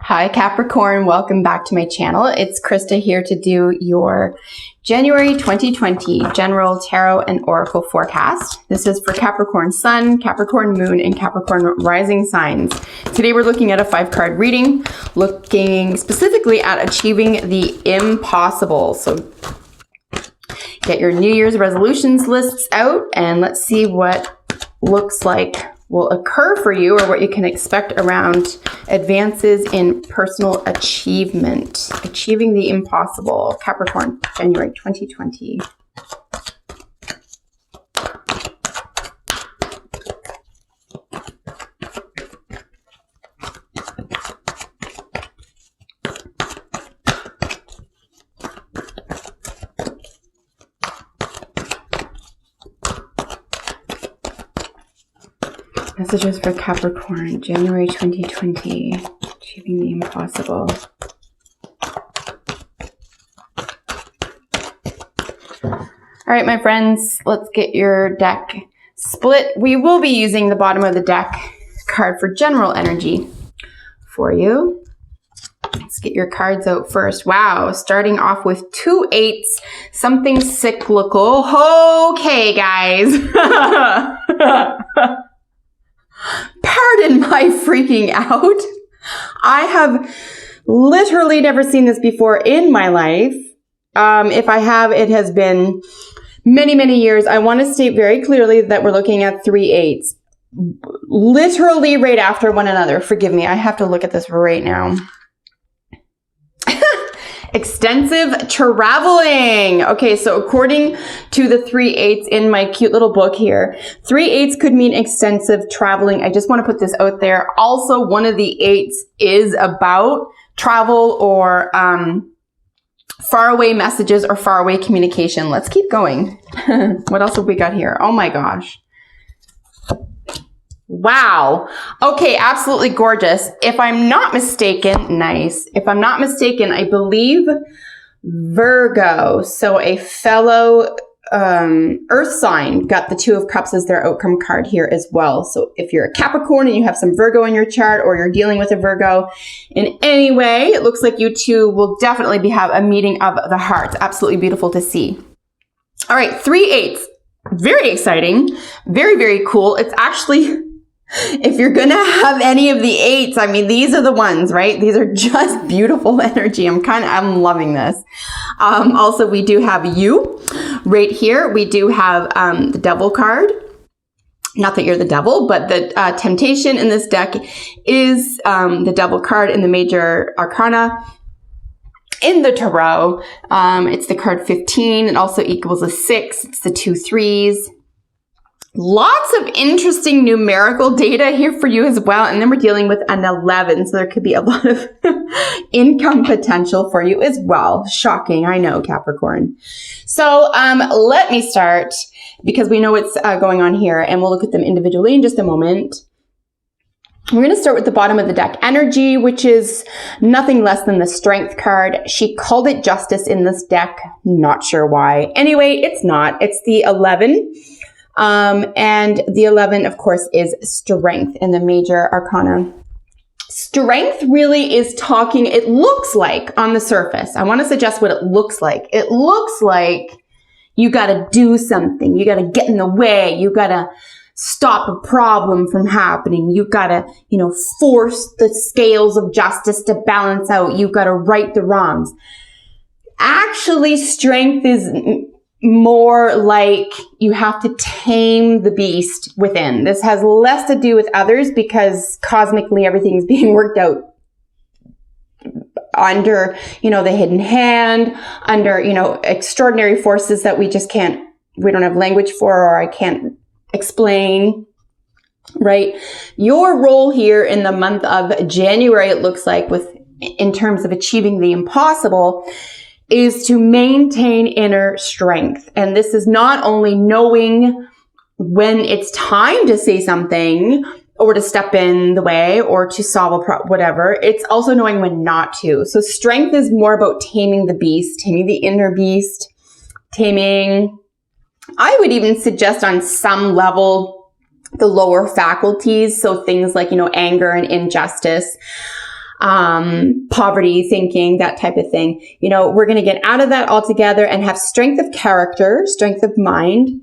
Hi Capricorn, welcome back to my channel. It's Krista here to do your January 2020 General Tarot and Oracle Forecast. This is for Capricorn Sun, Capricorn Moon, and Capricorn Rising signs. Today we're looking at a 5-card reading, looking specifically at achieving the impossible. So get your New Year's resolutions lists out and let's see what looks like will occur for you or what you can expect around advances in personal achievement. Achieving the impossible. Capricorn, January 2020. Messages for Capricorn, January 2020, achieving the impossible. All right, my friends, let's get your deck split. We will be using the bottom of the deck card for general energy for you. Let's get your cards out first. Wow, starting off with 2 8s, something cyclical. Okay, guys. Pardon my freaking out. I have literally never seen this before in my life. If I have, it has been many, many years. I want to state very clearly that we're looking at 3 8s. Literally right after one another. Forgive me, I have to look at this right now. Extensive traveling. Okay, so according to the 3 8s in my cute little book here, 3 8s could mean extensive traveling. I just want to put this out there. Also, one of the 8s is about travel or faraway messages or faraway communication. Let's keep going. What else have we got here? Oh my gosh. Wow. Okay, absolutely gorgeous. If I'm not mistaken, nice. If I'm not mistaken, I believe Virgo, so a fellow earth sign, got the 2 of Cups as their outcome card here as well. So if you're a Capricorn and you have some Virgo in your chart or you're dealing with a Virgo in any way, it looks like you two will definitely have a meeting of the hearts. Absolutely beautiful to see. All right, 3 8s. Very exciting. Very, very cool. It's actually... if you're going to have any of the 8s, I mean, these are the ones, right? These are just beautiful energy. I'm loving this. Also, we do have you right here. We do have the Devil card. Not that you're the devil, but the temptation in this deck is the Devil card in the major arcana. In the tarot, it's the card 15. It also equals a 6. It's the 2 3s. Lots of interesting numerical data here for you as well. And then we're dealing with an 11. So there could be a lot of income potential for you as well. Shocking. I know, Capricorn. So let me start because we know what's going on here and we'll look at them individually in just a moment. We're going to start with the bottom of the deck energy, which is nothing less than the Strength card. She called it Justice in this deck. Not sure why. Anyway, it's not. It's the 11. And the 11, of course, is Strength in the major arcana. Strength really is talking, it looks like on the surface. I want to suggest what it looks like. It looks like you got to do something. You got to get in the way. You got to stop a problem from happening. You got to, force the scales of justice to balance out. You got to right the wrongs. Actually, strength is more like you have to tame the beast within. This has less to do with others because cosmically everything is being worked out under, the hidden hand, under, extraordinary forces that we don't have language for or I can't explain, right? Your role here in the month of January, it looks like in terms of achieving the impossible, is to maintain inner strength. And this is not only knowing when it's time to say something or to step in the way or to solve whatever, it's also knowing when not to. So strength is more about taming the beast, taming the inner beast, taming, I would even suggest on some level, the lower faculties. So things like, anger and injustice. poverty thinking, that type of thing. You know, we're going to get out of that altogether and have strength of character, strength of mind,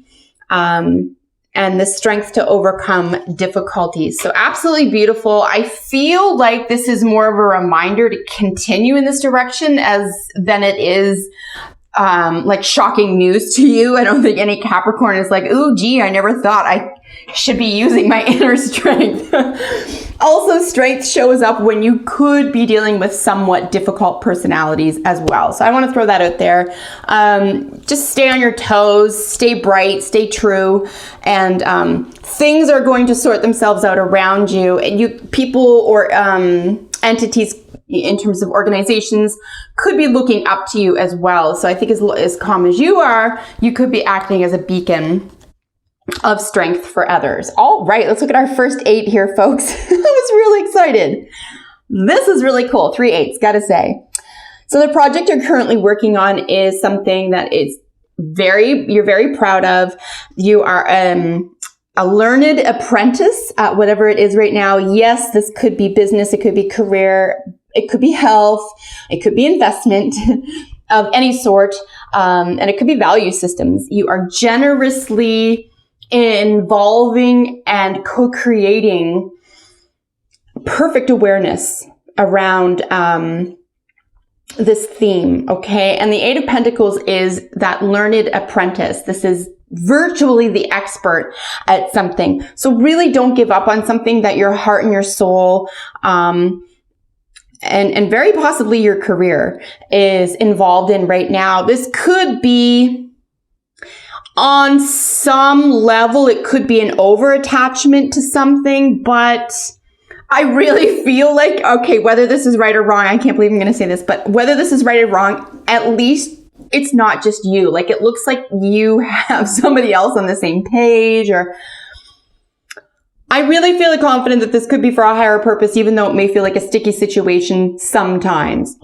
and the strength to overcome difficulties. So absolutely beautiful. I feel like this is more of a reminder to continue in this direction than it is like shocking news to you. I don't think any Capricorn is like, ooh, gee, I never thought I should be using my inner strength. Also, strength shows up when you could be dealing with somewhat difficult personalities as well. So I want to throw that out there. Just stay on your toes, stay bright, stay true, and things are going to sort themselves out around you. And people or entities in terms of organizations could be looking up to you as well. So I think as calm as you are, you could be acting as a beacon of strength for others. All right, let's look at our first 8 here, folks. I was really excited. This is really cool. 3 8s, gotta say. So the project you're currently working on is something that is you're very proud of. You are a learned apprentice at whatever it is right now. Yes, this could be business, it could be career, it could be health, it could be investment of any sort, and it could be value systems. You are generously involving and co-creating perfect awareness around this theme, okay? And the 8 of Pentacles is that learned apprentice. This is virtually the expert at something. So really don't give up on something that your heart and your soul, and very possibly your career is involved in right now. This could be, on some level, it could be an over-attachment to something, but I really feel like, okay, whether this is right or wrong, I can't believe I'm going to say this, but whether this is right or wrong, at least it's not just you. Like, it looks like you have somebody else on the same page, or I really feel confident that this could be for a higher purpose, even though it may feel like a sticky situation sometimes.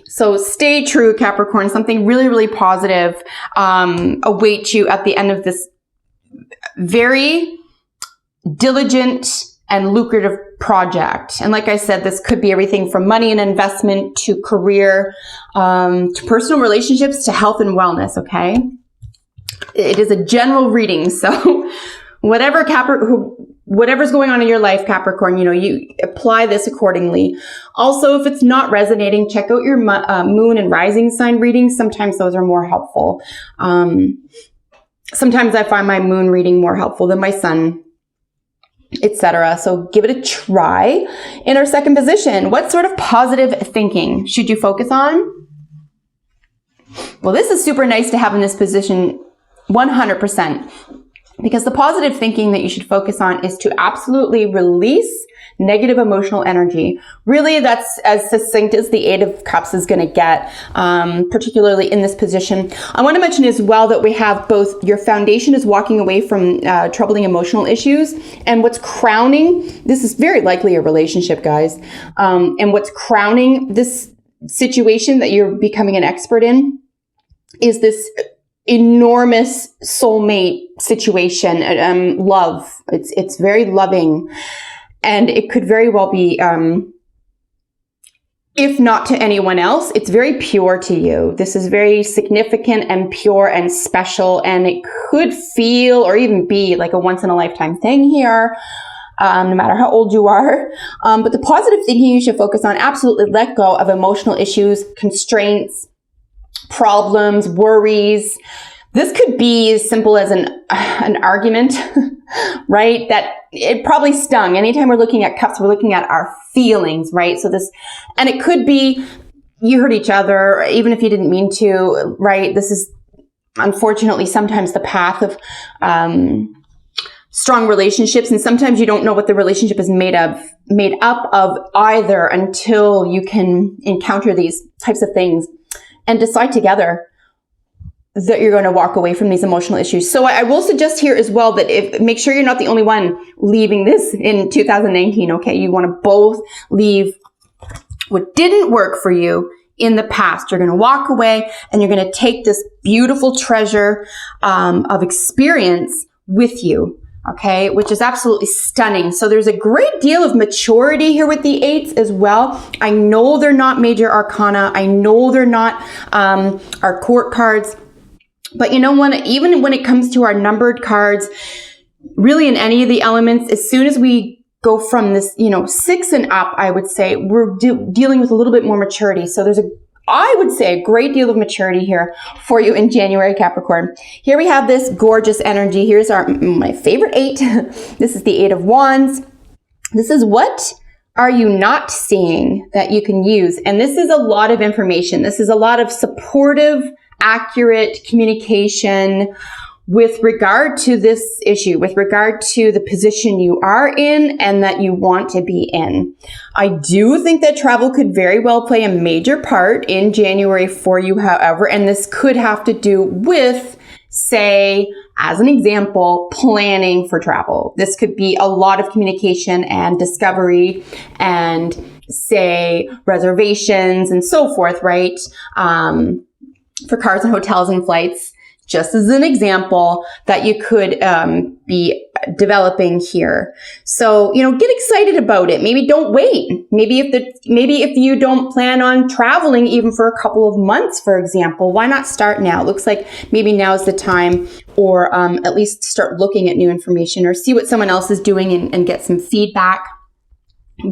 So stay true, Capricorn. Something really, really positive awaits you at the end of this very diligent and lucrative project. And like I said, this could be everything from money and investment to career, to personal relationships, to health and wellness, okay? It is a general reading, so whatever's going on in your life, Capricorn, you apply this accordingly. Also, if it's not resonating, check out your moon and rising sign readings. Sometimes those are more helpful. Sometimes I find my moon reading more helpful than my sun, etc. So give it a try. In our second position, what sort of positive thinking should you focus on? Well, this is super nice to have in this position 100%. Because the positive thinking that you should focus on is to absolutely release negative emotional energy. Really, that's as succinct as the 8 of Cups is going to get, particularly in this position. I want to mention as well that we have both your foundation is walking away from troubling emotional issues, and what's crowning, this is very likely a relationship, guys, and what's crowning this situation that you're becoming an expert in is this enormous soulmate situation, love. It's very loving, and it could very well be, if not to anyone else, it's very pure to you. This is very significant and pure and special, and it could feel or even be like a once in a lifetime thing here, no matter how old you are. But the positive thinking you should focus on, absolutely let go of emotional issues, constraints, problems, worries. This could be as simple as an argument, right? That it probably stung. Anytime we're looking at cups, we're looking at our feelings, right? So this, and it could be you hurt each other, even if you didn't mean to, right? This is unfortunately sometimes the path of strong relationships, and sometimes you don't know what the relationship is made up of either until you can encounter these types of things and decide together that you're going to walk away from these emotional issues. So I will suggest here as well that make sure you're not the only one leaving this in 2019, okay? You want to both leave what didn't work for you in the past. You're going to walk away and you're going to take this beautiful treasure of experience with you. okay, which is absolutely stunning. So there's a great deal of maturity here with the 8s as well. I know they're not major arcana. I know they're not our court cards. But you know what? Even when it comes to our numbered cards, really in any of the elements, as soon as we go from this, 6 and up, I would say we're dealing with a little bit more maturity. So there's I would say a great deal of maturity here for you in January, Capricorn. Here we have this gorgeous energy. Here's my favorite 8. This is the 8 of Wands. This is what are you not seeing that you can use? And this is a lot of information. This is a lot of supportive, accurate communication with regard to this issue, with regard to the position you are in and that you want to be in. I do think that travel could very well play a major part in January for you, however, and this could have to do with, say, as an example, planning for travel. This could be a lot of communication and discovery and, say, reservations and so forth, right? For cars and hotels and flights. Just as an example that you could be developing here. So, get excited about it. Maybe don't wait. Maybe if you don't plan on traveling even for a couple of months, for example, why not start now? It looks like maybe now is the time, or at least start looking at new information or see what someone else is doing and get some feedback.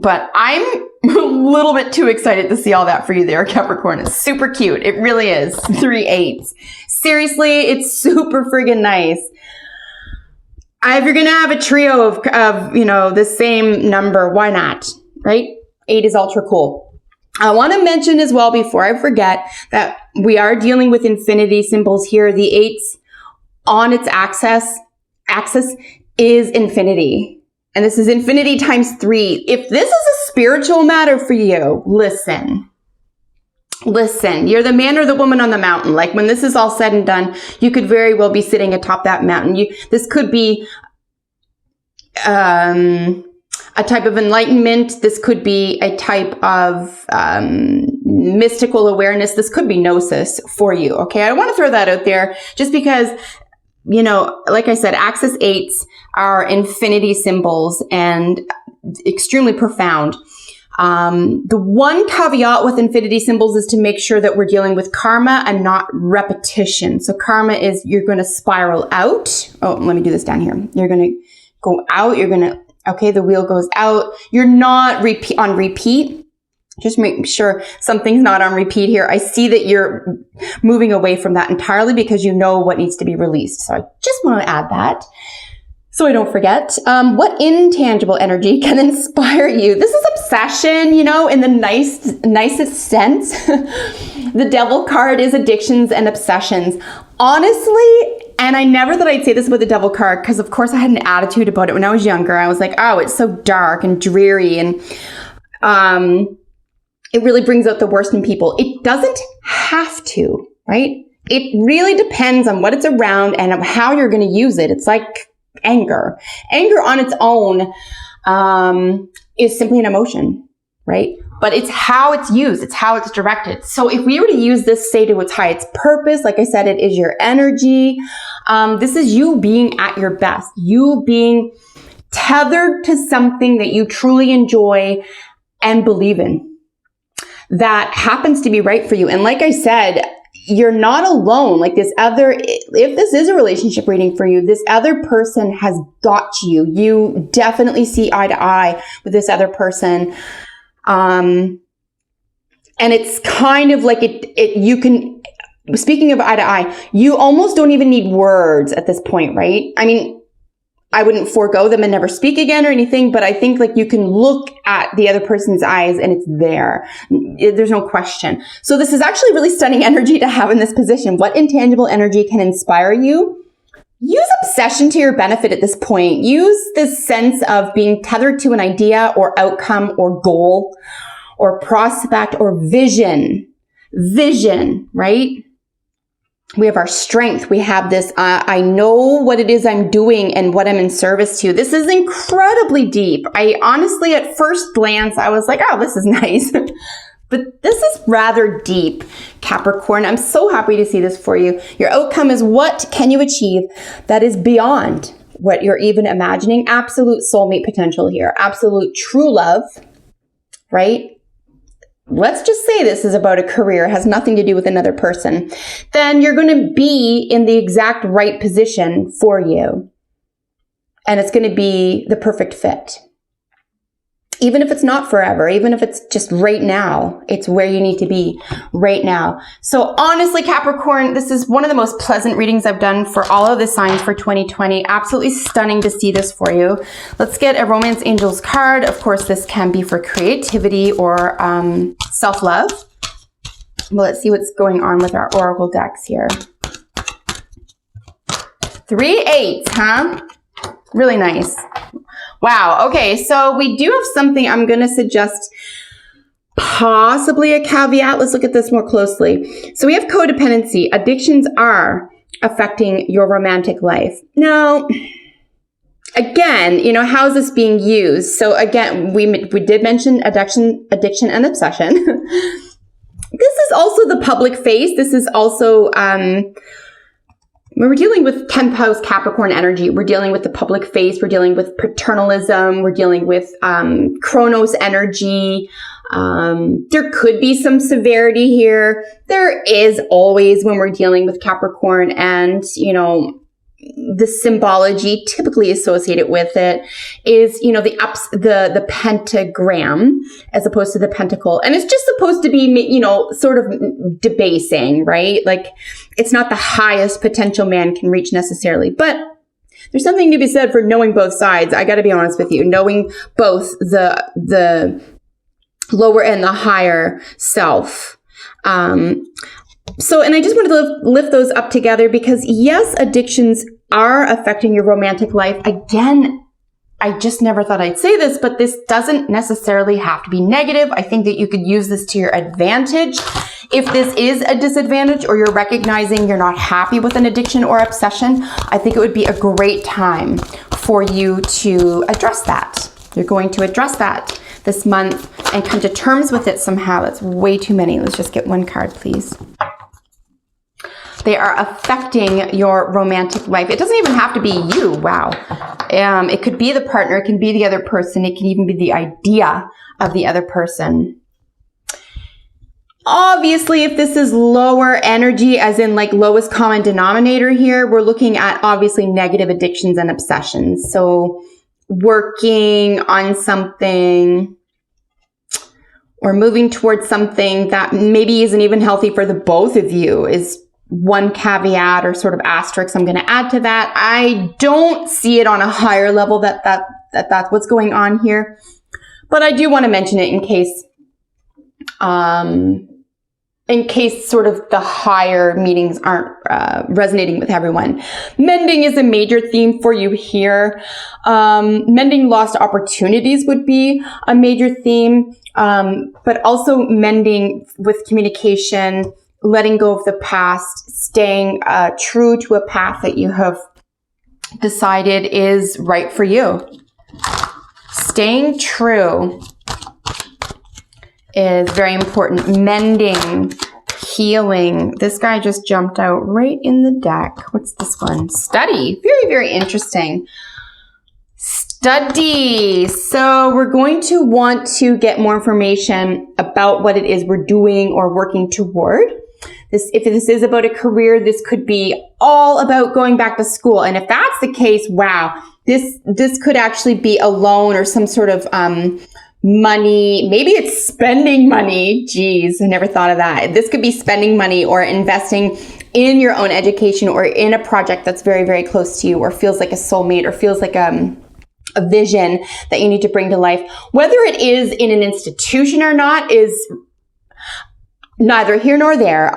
But I'm a little bit too excited to see all that for you there, Capricorn. It's super cute. It really is. 3 8s. Seriously, it's super friggin' nice. If you're going to have a trio of the same number, why not? Right? 8 is ultra cool. I want to mention as well, before I forget, that we are dealing with infinity symbols here. The 8s on its axis is infinity. And this is infinity times 3. If this is a spiritual matter for you, listen. You're the man or the woman on the mountain. Like when this is all said and done, you could very well be sitting atop that mountain. This could be a type of enlightenment. This could be a type of mystical awareness. This could be gnosis for you. Okay, I want to throw that out there just because, like I said, axis 8s are infinity symbols and extremely profound. The one caveat with infinity symbols is to make sure that we're dealing with karma and not repetition. So karma is you're going to spiral out. Oh, let me do this down here. You're going to go out. The wheel goes out. You're not on repeat. Just make sure something's not on repeat here. I see that you're moving away from that entirely because you know what needs to be released. So I just want to add that so I don't forget. What intangible energy can inspire you? This is obsession, in the nicest sense. The devil card is addictions and obsessions. Honestly, and I never thought I'd say this about the devil card because, of course, I had an attitude about it when I was younger. I was like, oh, it's so dark and dreary and it really brings out the worst in people. It doesn't have to, right? It really depends on what it's around and how you're going to use it. It's like anger. Anger on its own is simply an emotion, right? But it's how it's used. It's how it's directed. So if we were to use this, say, to its highest purpose, like I said, it is your energy. This is you being at your best. You being tethered to something that you truly enjoy and believe in. That happens to be right for you. And like I said, you're not alone. Like if this is a relationship reading for you, this other person has got you. You definitely see eye to eye with this other person. And it's kind of like you can, speaking of eye to eye, you almost don't even need words at this point, right? I mean, I wouldn't forego them and never speak again or anything, but I think like you can look at the other person's eyes and it's there. There's no question. So this is actually really stunning energy to have in this position. What intangible energy can inspire you? Use obsession to your benefit at this point. Use this sense of being tethered to an idea or outcome or goal or prospect or vision. Vision, right? We have our strength. We have this, I know what it is I'm doing and what I'm in service to. This is incredibly deep. I honestly, at first glance, I was like, oh, this is nice. But this is rather deep, Capricorn. I'm so happy to see this for you. Your outcome is what can you achieve that is beyond what you're even imagining. Absolute soulmate potential here. Absolute true love, right? Let's just say this is about a career, has nothing to do with another person. Then you're going to be in the exact right position for you. And it's going to be the perfect fit. Even if it's not forever, even if it's just right now, it's where you need to be right now. So honestly, Capricorn, this is one of the most pleasant readings I've done for all of the signs for 2020. Absolutely stunning to see this for you. Let's get a Romance Angels card. Of course, this can be for creativity or self-love. Well, let's see what's going on with our Oracle decks here. 3 8s, huh? Really nice. Wow. Okay. So we do have something I'm going to suggest, possibly a caveat. Let's look at this more closely. So we have codependency. Addictions are affecting your romantic life. Now, again, you know, how is this being used? So again, we did mention addiction and obsession. This is also the public face. This is also, when we're dealing with 10th house Capricorn energy, we're dealing with the public face, we're dealing with paternalism, we're dealing with Chronos energy. There could be some severity here. There is always when we're dealing with Capricorn, and, you know, the symbology typically associated with it is, you know, the pentagram as opposed to the pentacle. And it's just supposed to be, you know, sort of debasing, right? Like, it's not the highest potential man can reach necessarily, but there's something to be said for knowing both sides. I got to be honest with you, knowing both the lower and the higher self. So, and I just wanted to lift those up together because yes, addictions are affecting your romantic life. Again, I just never thought I'd say this, but this doesn't necessarily have to be negative. I think that you could use this to your advantage. If this is a disadvantage or you're recognizing you're not happy with an addiction or obsession, I think it would be a great time for you to address that. You're going to address that this month and come to terms with it somehow. That's way too many. Let's just get one card, please. They are affecting your romantic life. It doesn't even have to be you. Wow. It could be the partner. It can be the other person. It can even be the idea of the other person. Obviously, if this is lower energy, as in like lowest common denominator here, we're looking at obviously negative addictions and obsessions. So working on something or moving towards something that maybe isn't even healthy for the both of you is one caveat or sort of asterisk I'm going to add to that. I don't see it on a higher level that's what's going on here, but I do want to mention it in case sort of the higher meanings aren't resonating with everyone. Mending is a major theme for you here. Mending lost opportunities would be a major theme, but also mending with communication, letting go of the past, staying true to a path that you have decided is right for you. Staying true is very important. Mending, healing. This guy just jumped out right in the deck. What's this one? Study. Very, very interesting. Study. So we're going to want to get more information about what it is we're doing or working toward. If this is about a career, this could be all about going back to school. And if that's the case, wow, this could actually be a loan or some sort of money. Maybe it's spending money. Geez, I never thought of that. This could be spending money or investing in your own education or in a project that's very, very close to you or feels like a soulmate or feels like a vision that you need to bring to life. Whether it is in an institution or not is neither here nor there.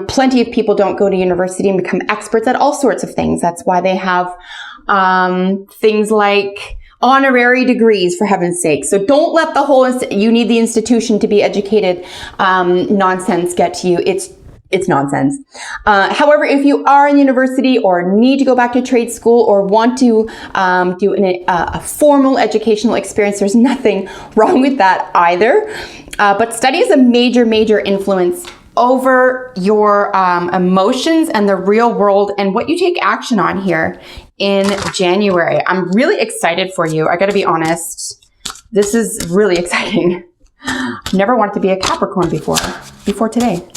Plenty of people don't go to university and become experts at all sorts of things. That's why they have things like honorary degrees, for heaven's sake. So don't let the whole you need the institution to be educated nonsense get to you. It's nonsense. However, if you are in university or need to go back to trade school or want to do a formal educational experience, there's nothing wrong with that either. But study is a major, major influence over your emotions and the real world and what you take action on here in January. I'm really excited for you. I got to be honest. This is really exciting. I've never wanted to be a Capricorn before today.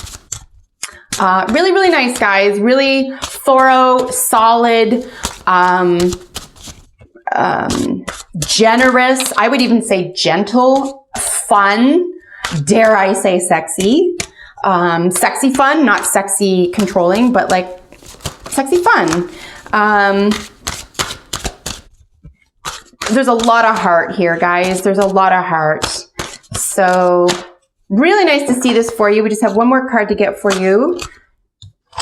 Really, really nice, guys. Really thorough, solid, generous. I would even say gentle, fun, dare I say sexy. Sexy fun, not sexy controlling, but like sexy fun. There's a lot of heart here, guys. There's a lot of heart. So really nice to see this for you. We just have one more card to get for you.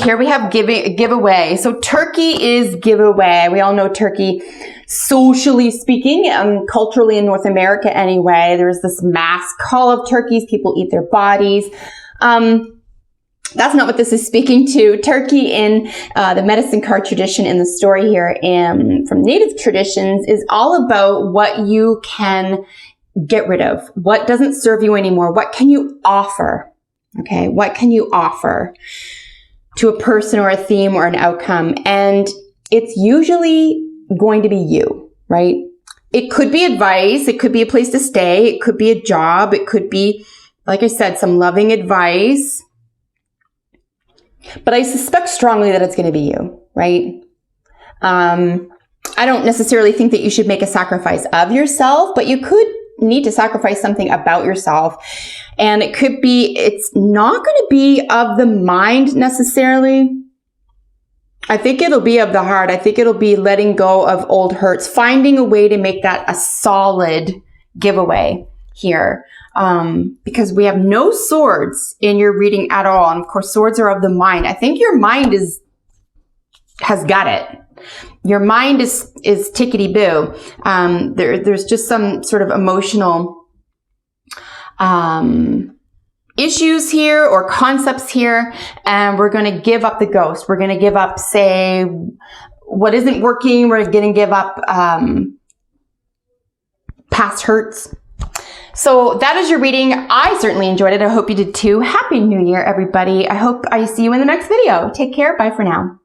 Here we have giveaway. So turkey is giveaway. We all know turkey, socially speaking, culturally in North America anyway. There's this mass call of turkeys. People eat their bodies. That's not what this is speaking to. Turkey in the medicine card tradition in the story here from native traditions is all about what you can get rid of. What doesn't serve you anymore? What can you offer? Okay, what can you offer to a person or a theme or an outcome? And it's usually going to be you, right? It could be advice. It could be a place to stay. It could be a job. It could be, like I said, some loving advice. But I suspect strongly that it's going to be you, right? I don't necessarily think that you should make a sacrifice of yourself, but you could need to sacrifice something about yourself. And it could be, it's not going to be of the mind necessarily. I think it'll be of the heart. I think it'll be letting go of old hurts, finding a way to make that a solid giveaway here. Because we have no swords in your reading at all. And of course, swords are of the mind. I think your mind has got it. Your mind is tickety-boo. There's just some sort of emotional issues here or concepts here, and we're going to give up the ghost. We're going to give up, say, what isn't working. We're going to give up past hurts. So that is your reading. I certainly enjoyed it. I hope you did too. Happy New Year, everybody. I hope I see you in the next video. Take care. Bye for now.